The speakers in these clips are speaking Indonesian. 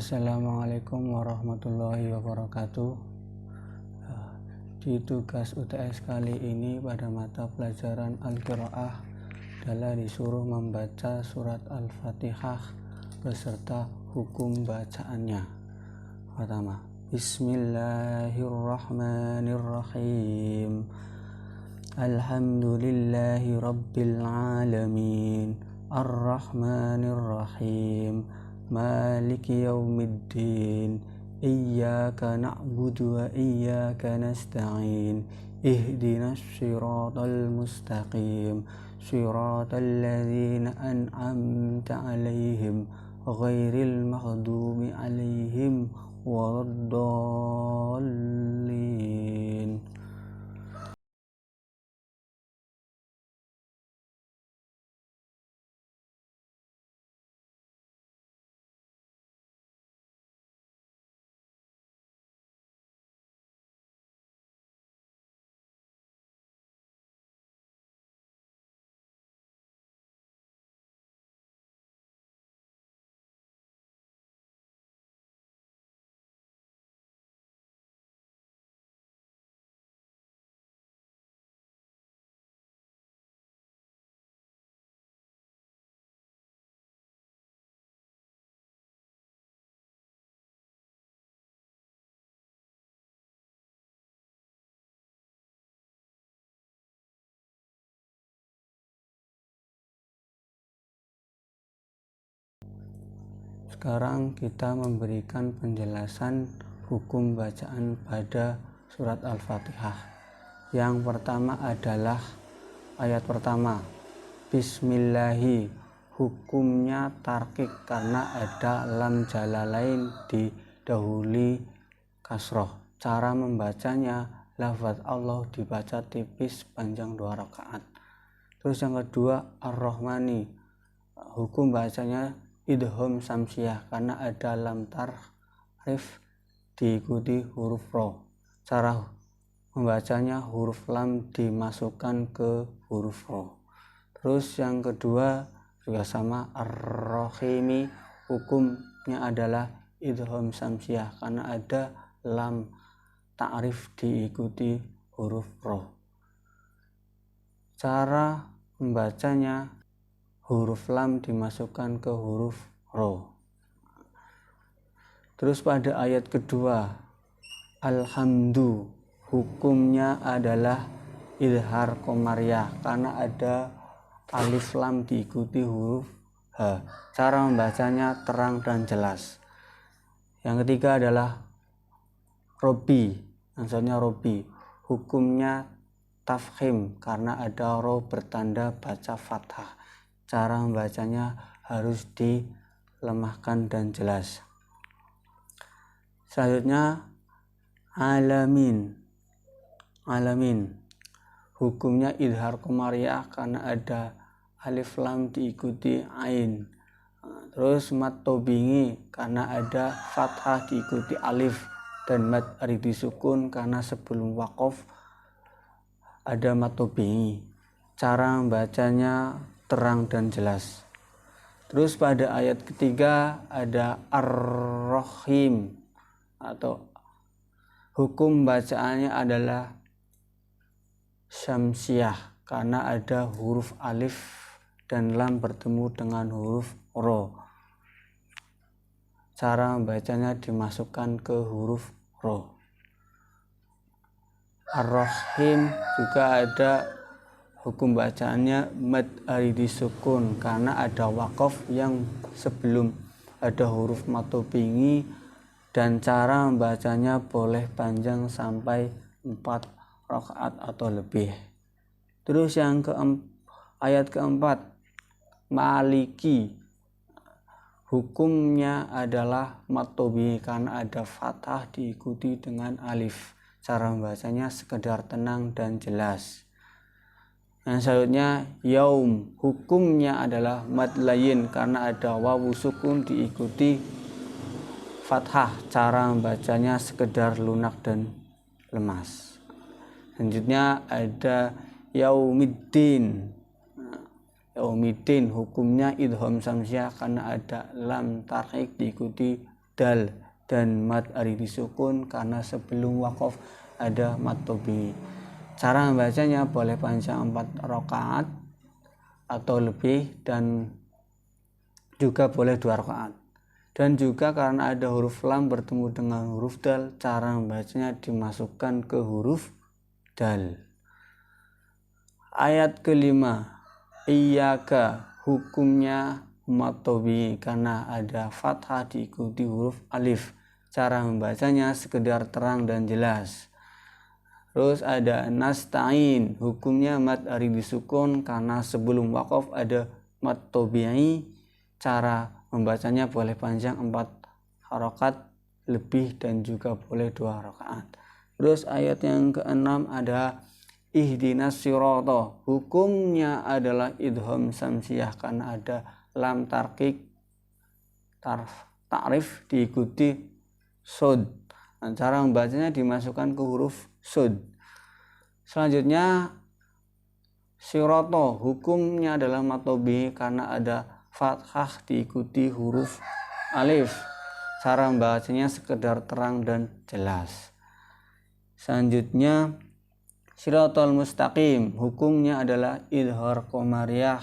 Assalamualaikum warahmatullahi wabarakatuh. Di tugas UTS kali ini pada mata pelajaran Al-Qiraah adalah disuruh membaca surat Al-Fatihah beserta hukum bacaannya. Pertama, Bismillahirrahmanirrahim. Alhamdulillahi rabbil alamin. Ar-Rahmanirrahim. Maliki yaumiddin. Iyyaka na'budu wa iyyaka nasta'in. Ihdinas siratal mustaqim. Siratal ladzina an'amta 'alaihim ghairil maghdubi 'alaihim waladdallin. Sekarang kita memberikan penjelasan hukum bacaan pada surat Al-Fatihah. Yang pertama adalah ayat pertama, Bismillahi. Hukumnya tarkik karena ada lam jalalain didahului kasroh. Cara membacanya, lafaz Allah dibaca tipis panjang 2 rakaat. Terus yang kedua, Ar-Rahmani. Hukum bacanya idgham samsiah karena ada lam tarif diikuti huruf ro. Cara membacanya huruf lam dimasukkan ke huruf ro. Terus yang kedua juga sama, Ar-Rahimi. Hukumnya adalah idgham samsiah karena ada lam ta'rif diikuti huruf ro. Cara membacanya, huruf lam dimasukkan ke huruf ro. Terus pada ayat kedua, Alhamdu. Hukumnya adalah idhar komariah karena ada alif lam diikuti huruf H. Cara membacanya terang dan jelas. Yang ketiga adalah Robi. Maksudnya Robi. Hukumnya tafkhim karena ada ro bertanda baca fathah. Cara membacanya harus dilemahkan dan jelas. Selanjutnya alamin. Hukumnya idhar komariah karena ada alif lam diikuti ain. Terus mat tobingi karena ada fathah diikuti alif, dan mat aridi sukun karena sebelum waqaf ada mat tobingi. Cara membacanya terang dan jelas. Terus pada ayat ketiga ada Ar-Rahim, atau hukum bacaannya adalah syamsiah karena ada huruf alif dan lam bertemu dengan huruf ro. Cara membacanya dimasukkan ke huruf ro. Ar-Rahim juga ada hukum bacaannya mad aridi sukun karena ada waqaf yang sebelum ada huruf matobingi, dan cara membacanya boleh panjang sampai 4 rakaat atau lebih. Terus yang ayat keempat, Maliki. Hukumnya adalah matobingi karena ada fathah diikuti dengan alif. Cara membacanya sekedar tenang dan jelas. Yang selanjutnya yaum. Hukumnya adalah mad layin karena ada wawu sukun diikuti fathah. Cara membacanya sekedar lunak dan lemas. Selanjutnya ada yaumiddin. Yaumiddin hukumnya idgham samsiah karena ada lam tarhik diikuti dal dan mad ari disukun karena sebelum waqaf ada mad tobi. Cara membacanya boleh panjang 4 rakaat atau lebih dan juga boleh 2 rakaat. Dan juga karena ada huruf lam bertemu dengan huruf dal, cara membacanya dimasukkan ke huruf dal. Ayat kelima, iyyaka, hukumnya mad tobi karena ada fathah diikuti huruf alif. Cara membacanya sekedar terang dan jelas. Terus ada nasta'in, hukumnya mad ari disukun karena sebelum waqaf ada mad tobi'i. Cara membacanya boleh panjang 4 harokat lebih dan juga boleh 2 rakaat. Terus ayat yang ke-6 ada ihdinas sirata, hukumnya adalah idgham samsiyah karena ada lam tarqiq ta'rif diikuti sod. Nah, cara membacanya dimasukkan ke huruf sod. Selanjutnya sirata, hukumnya adalah mad tobi karena ada fathah diikuti huruf alif. Cara membacanya sekedar terang dan jelas. Selanjutnya siratal mustaqim, hukumnya adalah idhar qamariyah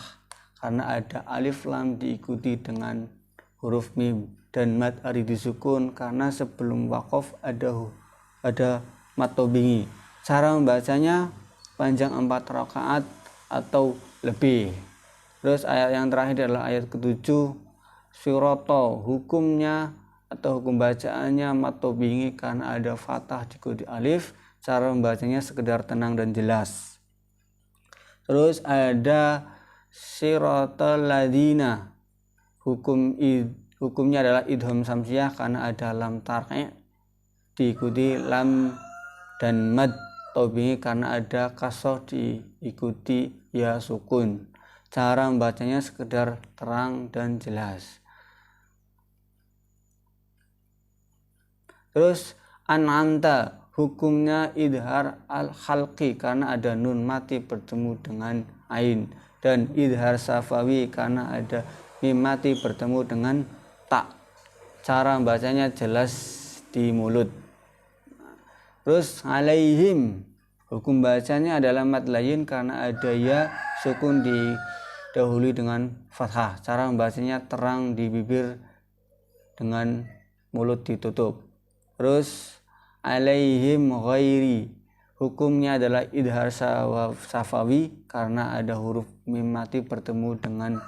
karena ada alif lam diikuti dengan huruf mim dan mad ari disukun karena sebelum waqaf ada mad tobi. Cara membacanya panjang 4 rakaat atau lebih. Terus ayat yang terakhir adalah ayat ke-7, sirato, hukumnya atau hukum bacaannya mad tobi karena ada fathah diikuti alif. Cara membacanya sekedar tenang dan jelas. Terus ada siratal ladina, hukumnya adalah idgham samsiyah karena ada lam tarqi diikuti lam dan mad tobi karena ada kasroh diikuti ya sukun. Cara membacanya sekedar terang dan jelas. Terus an'amta, hukumnya idhar al-khalqi karena ada nun mati bertemu dengan ain, dan idhar safawi karena ada mim mati bertemu dengan ta. Cara membacanya jelas di mulut. Terus alaihim, hukum bacanya adalah mad layin karena ada ya sukun didahului dengan fathah. Cara membacanya terang di bibir dengan mulut ditutup. Terus alaihim ghairi, hukumnya adalah idhar safawi karena ada huruf mim mati bertemu dengan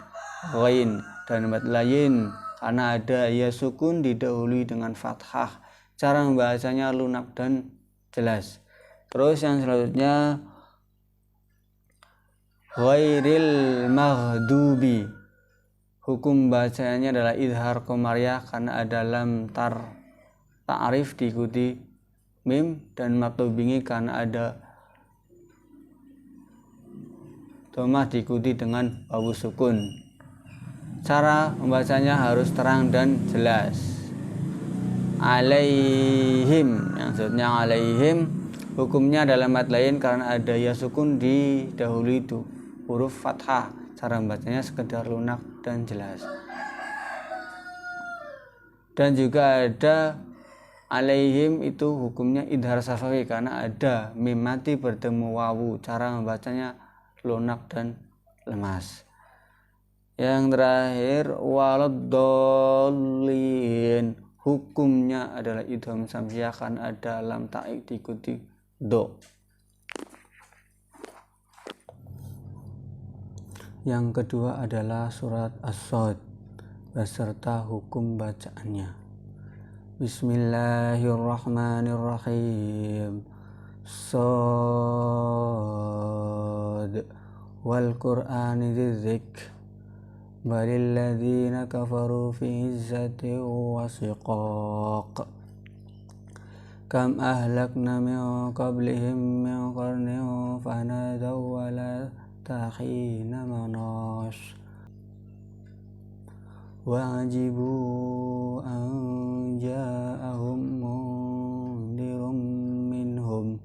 ghain, dan mad layin karena ada ya sukun didahului dengan fathah. Cara membacanya lunak dan jelas. Terus yang selanjutnya ghairil maghdubi, hukum bacanya adalah idhar qamariyah karena ada lam ta'rif diikuti mim dan mad tobi karena ada dhammah diikuti dengan wawu sukun. Cara membacanya harus terang dan jelas. Alaihim, yang selanjutnya alaihim, hukumnya adalah mad lain karena ada ya sukun didahului huruf fathah. Cara membacanya sekedar lunak dan jelas. Dan juga ada alaihim, itu hukumnya idhar safawi karena ada mim mati bertemu wawu. Cara membacanya lunak dan lemas. Yang terakhir waladdallin, hukumnya adalah idgham samsiyah karena ada lam ta'ik diikuti do. Yang kedua adalah surat As-Sad beserta hukum bacaannya. Bismillahirrahmanirrahim. Sad wal Qur'ani dzikr balil ladzina kafaru fi izzatin wa shiqaq kam ahlakna min qablihim min qarnin fanadaw wa la tahina manas wa ajibu an ja'ahum mundirum minhum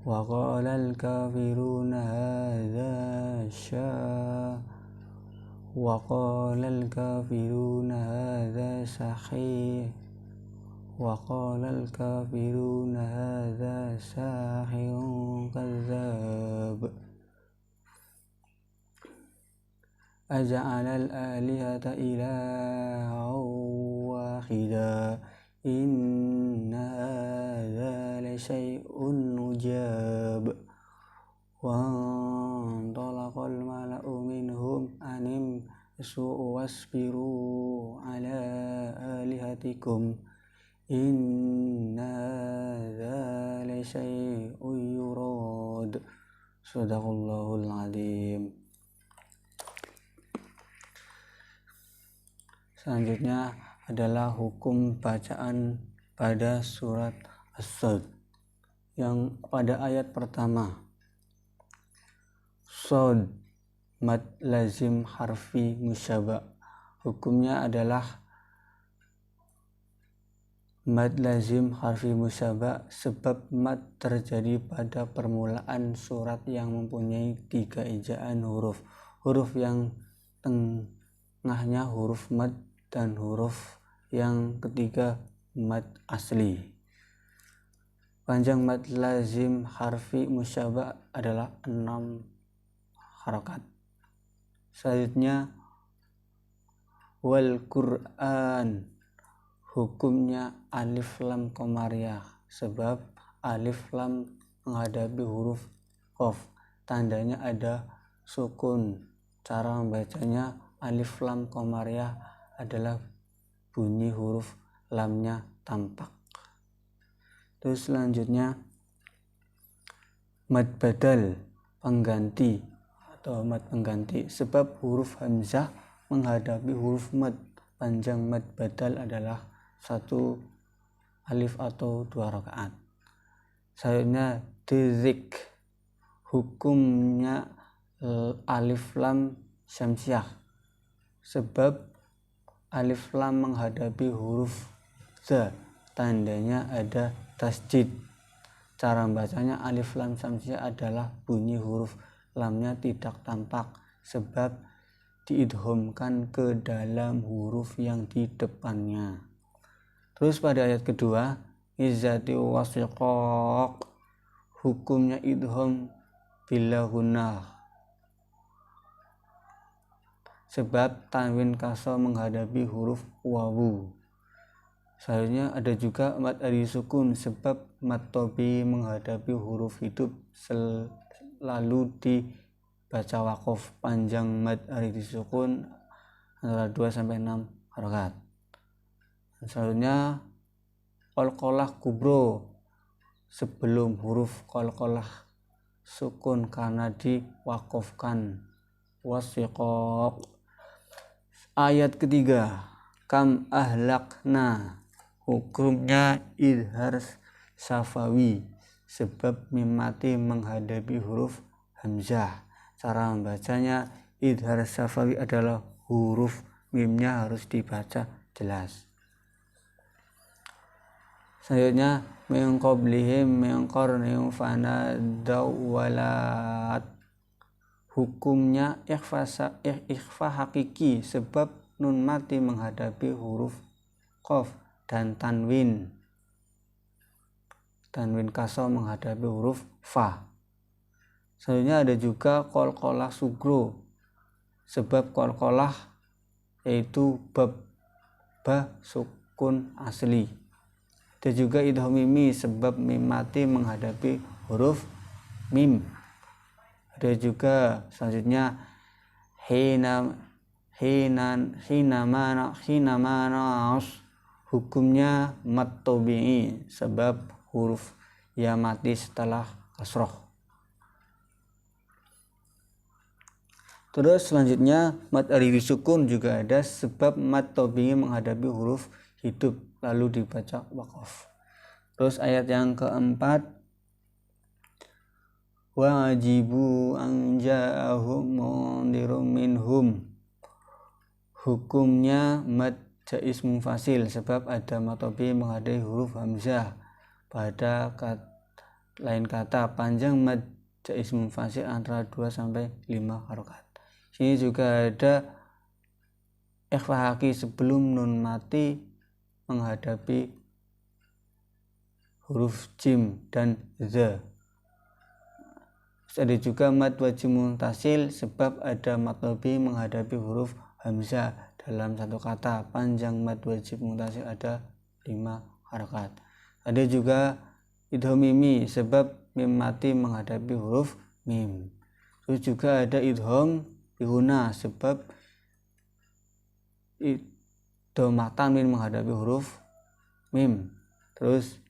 wa qala al kafiruna hadza وقال الكافرون هذا ساحر كذاب أجعل الآلهة إلها واحدا إن هذا لشيء عجاب وانطلق الملأ منهم أن امشوا واصبروا على آلهتكم إن هذا لشيء يراد Sadaqallahul Adzim. Selanjutnya adalah hukum bacaan pada surat As-Sad yang pada ayat pertama. Shad mad lazim harfi musyabba. Hukumnya adalah mad lazim harfi musyabba sebab mad terjadi pada permulaan surat yang mempunyai 3 ejaan huruf. Huruf yang tengahnya huruf mad dan huruf yang ketiga mad asli. Panjang mad lazim harfi musyabba adalah 6 harakat. Selanjutnya wal Qur'an, hukumnya alif lam qamariyah sebab alif lam menghadapi huruf qaf, tandanya ada sukun. Cara membacanya alif lam qamariyah adalah bunyi huruf lamnya tampak. Terus selanjutnya mad badal pengganti atau mad pengganti sebab huruf hamzah menghadapi huruf mad. Panjang mad badal adalah 1 alif atau 2 rakaat. Selanjutnya dzik, hukumnya alif lam syamsiah sebab alif lam menghadapi huruf za, tandanya ada tasjid. Cara membacanya alif lam syamsiah adalah bunyi huruf lamnya tidak tampak sebab diidghamkan ke dalam huruf yang di depannya. Terus pada ayat kedua, izzati wasiqaq, hukumnya idgham bila gunnah sebab tanwin kasra menghadapi huruf wawu. Selanjutnya ada juga mad ari sukun sebab mad tobi menghadapi huruf hidup selalu dibaca waqaf. Panjang mad ari sukun antara 2 sampai 6 harakat. Selanjutnya qalqalah kubro sebelum huruf qalqalah sukun karena diwaqafkan. Wasiqaq. Ayat ketiga, kam ahlakna, hukumnya idhar safawi sebab mim mati menghadapi huruf hamzah. Cara membacanya idhar safawi adalah huruf mimnya harus dibaca jelas. Selanjutnya min qablihim min qarnin fanadaw walat, hukumnya ikhfa hakiki sebab nun mati menghadapi huruf qaf dan tanwin kasra menghadapi huruf fa. Selanjutnya ada juga qalqalah sugro sebab qalqalah yaitu ba sukun asli. Ada juga idgham mimi sebab mim mati menghadapi huruf mim. Ada juga selanjutnya hinamanas, hukumnya mad tabi'i sebab huruf ya mati setelah kasroh. Terus selanjutnya mad ari sukun juga ada sebab mad tabi'i menghadapi huruf hidup lalu dibaca waqaf. Terus ayat yang keempat, wajibu an ja'ahum mundirum minhum, hukumnya mad jaiz munfasil sebab ada mad tabi'i menghadapi huruf hamzah. Pada lain kata panjang mad jaiz munfasil antara 2 sampai 5 harakat. Sini juga ada ikhfa haki sebelum nun mati menghadapi huruf jim dan za. Ada juga mad wajib muntasil sebab ada mad tobi menghadapi huruf hamzah dalam satu kata. Panjang mad wajib muntasil ada 5 harakat. Ada juga idgham mimi sebab mim mati menghadapi huruf mim. Terus juga ada idgham bihuna sebab dhamma tanwin menghadapi huruf mim. Terus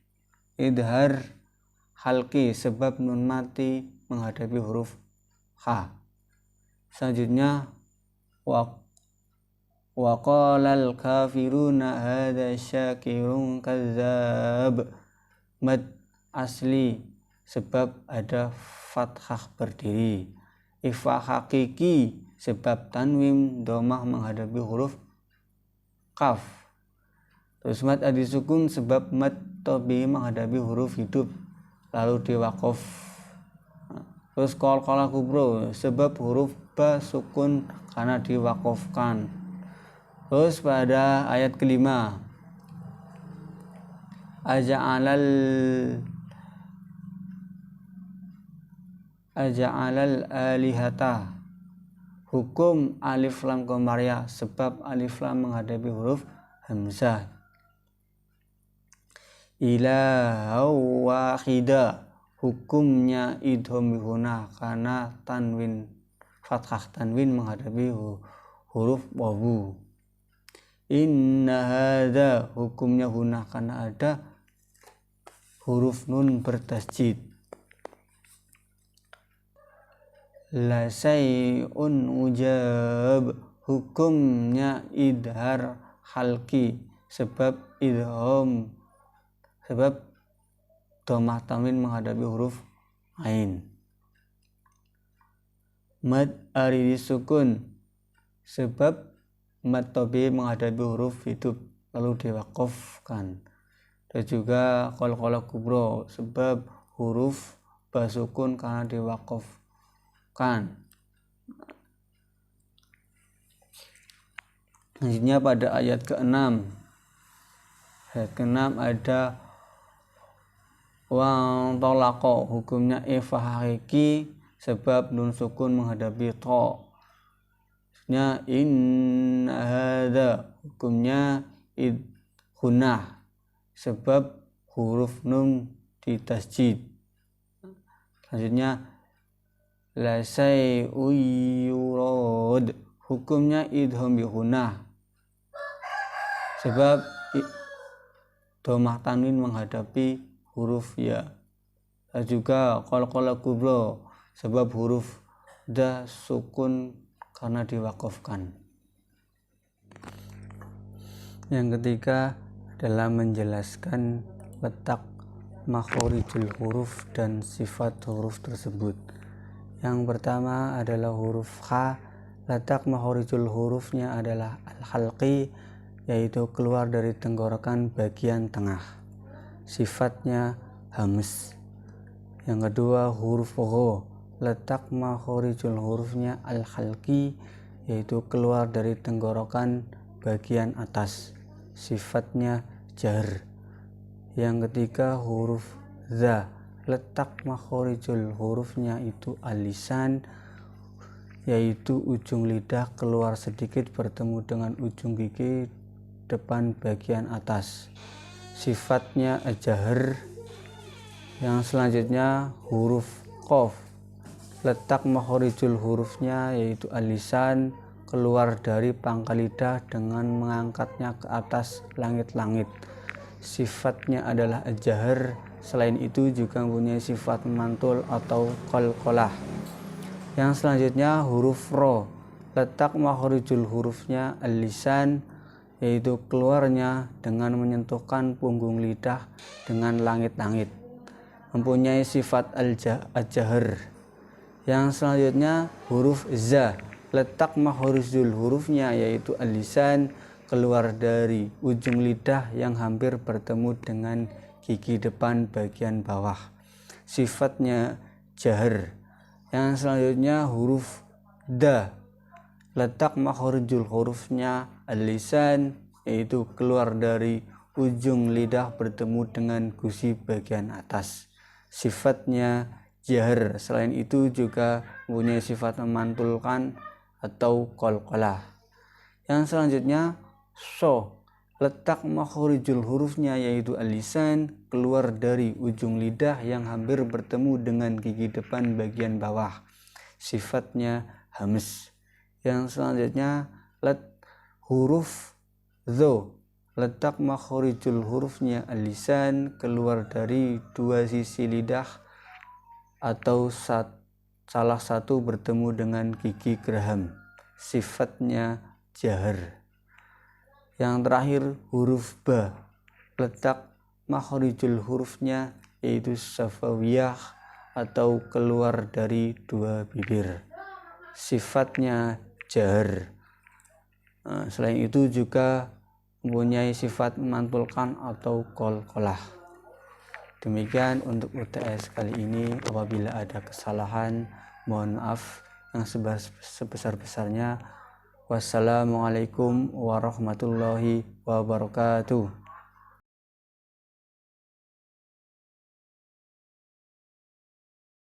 idhar halki sebab nun mati menghadapi huruf ha. Selanjutnya wa qalal kafiruna hadza syakirun kadzab. Mad asli sebab ada fathah berdiri. Ikhfa hakiki sebab tanwin dhammah menghadapi huruf kaf. Terus mad adi sukun sebab mad tabi menghadapi huruf hidup lalu diwaqaf. Terus qalqalah kubro sebab huruf ba sukun karena diwaqafkan. Terus pada ayat kelima aja'alal alihata hukum alif lam qamariyah sebab alif lam menghadapi huruf hamzah. Ilaha wahida hukumnya idgham bihuna karena tanwin fathah tanwin menghadapi huruf wawu. Inna hadza hukumnya huna karena ada huruf nun bertasjid. La syai'un ujab hukumnya idhar halki sebab idgham sebab dhammah tanwin menghadapi huruf ain. Mad ari disukun sebab mad tabi menghadapi huruf hidup lalu diwaqafkan. Dan juga qalqalah kubro sebab huruf ba sukun karena diwaqafkan. Selanjutnya pada ayat ke-6. Ayat ke-6 ada wa talaqo hukumnya ikhfa hakiki sebab nun sukun menghadapi ta. Maksudnya inna hadza hukumnya idghunah sebab huruf nun ditasjid. Selanjutnya la syai'un yurad hukumnya idgham bihunah sebab dhammah tanwin menghadapi huruf ya. Dan juga qalqalah kubro sebab huruf da sukun karena diwaqafkan. Yang ketiga adalah menjelaskan letak makhorijul huruf dan sifat huruf tersebut. Yang pertama adalah huruf kha. Letak makhorijul hurufnya adalah al-halqi, yaitu keluar dari tenggorokan bagian tengah. Sifatnya hams. Yang kedua huruf gha. Letak makhorijul hurufnya al-halqi, yaitu keluar dari tenggorokan bagian atas. Sifatnya jar. Yang ketiga huruf za. Letak makhorijul hurufnya itu al-lisan, yaitu ujung lidah keluar sedikit bertemu dengan ujung gigi depan bagian atas. Sifatnya ajahr. Yang selanjutnya huruf qaf. Letak makhorijul hurufnya yaitu al-lisan, keluar dari pangkal lidah dengan mengangkatnya ke atas langit-langit. Sifatnya adalah ajahr. Selain itu juga mempunyai sifat mantul atau qalqalah. Yang selanjutnya huruf ro. Letak makhorijul hurufnya al-lisan, yaitu keluarnya dengan menyentuhkan punggung lidah dengan langit-langit. Mempunyai sifat al-jahr. Yang selanjutnya huruf za. Letak makhorijul hurufnya yaitu al-lisan, keluar dari ujung lidah yang hampir bertemu dengan gigi depan bagian bawah. Sifatnya jahr. Yang selanjutnya huruf da. letak makhorijul hurufnya al-lisan, yaitu keluar dari ujung lidah bertemu dengan gusi bagian atas. Sifatnya jahar. Selain itu juga mempunyai sifat memantulkan atau qalqalah. Yang selanjutnya letak makhorijul hurufnya yaitu al-lisan, keluar dari ujung lidah yang hampir bertemu dengan gigi depan bagian bawah. Sifatnya hams. Yang selanjutnya huruf dho, letak makhorijul hurufnya al-lisan, keluar dari dua sisi lidah atau salah satu bertemu dengan gigi geraham. Sifatnya jahar. Yang terakhir huruf ba, letak makhorijul hurufnya yaitu syafawiyah atau keluar dari dua bibir. Sifatnya jahar. Selain itu juga mempunyai sifat memantulkan atau qalqalah. Demikian untuk UTS kali ini. Apabila ada kesalahan, mohon maaf yang sebesar-besarnya. Wassalamualaikum warahmatullahi wabarakatuh.